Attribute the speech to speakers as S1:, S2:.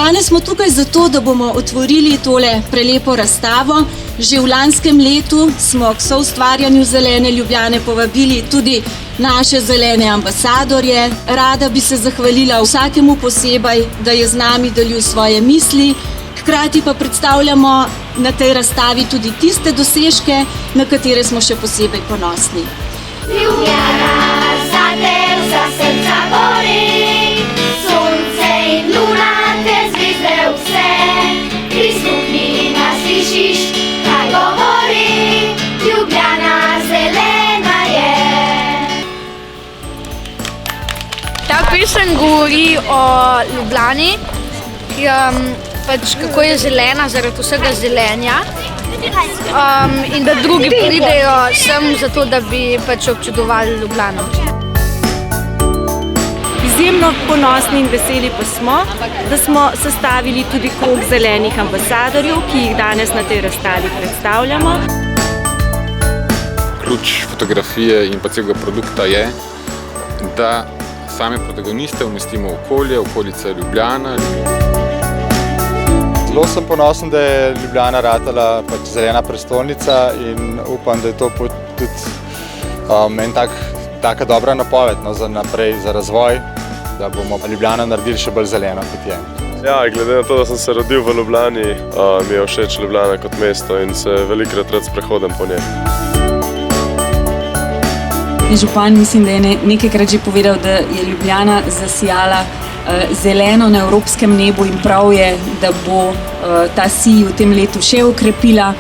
S1: Danes smo tukaj zato, da bomo otvorili tole prelepo razstavo. Že v lanskem letu smo k soustvarjanju Zelene Ljubljane povabili tudi naše zelene ambasadorje. Rada bi se zahvalila vsakemu posebej, da je z nami delil svoje misli. Hkrati pa predstavljamo na tej razstavi tudi tiste dosežke, na katere smo še posebej ponosni.
S2: Ljubljana, za te vsa srca gori, sonce in luna, te zvezde vse. Prisluhni nas, slišiš, kaj govori, Ljubljana zelena je.
S3: Ta pesem govori o Ljubljani, kako je zelena zaradi vsega zelenja in da drugi pridejo sem zato, da bi občudovali Ljubljano.
S4: Izjemno ponosni in veseli pa smo, da smo sestavili tudi krog zelenih ambasadorjev, ki jih danes na tej razstavi predstavljamo.
S5: Ključ fotografije in pa celega produkta je, da same protagoniste umestimo v okolje, okolica Ljubljana.
S6: Zelo sem ponosen, da je Ljubljana ratala zelena prestolnica in upam, da je to tudi taka dobra napoved za naprej, za razvoj, da bomo Ljubljano naredili še bolj zeleno, kot je.
S7: Ja, glede na to, da sem se rodil v Ljubljani, mi je všeč Ljubljana kot mesto in se velikokrat rad sprehodim po njej.
S8: Župan mislim, da je nekajkrat že povedal, da je Ljubljana zasijala zeleno na evropskem nebu in prav je, da bo ta sij v tem letu še okrepila.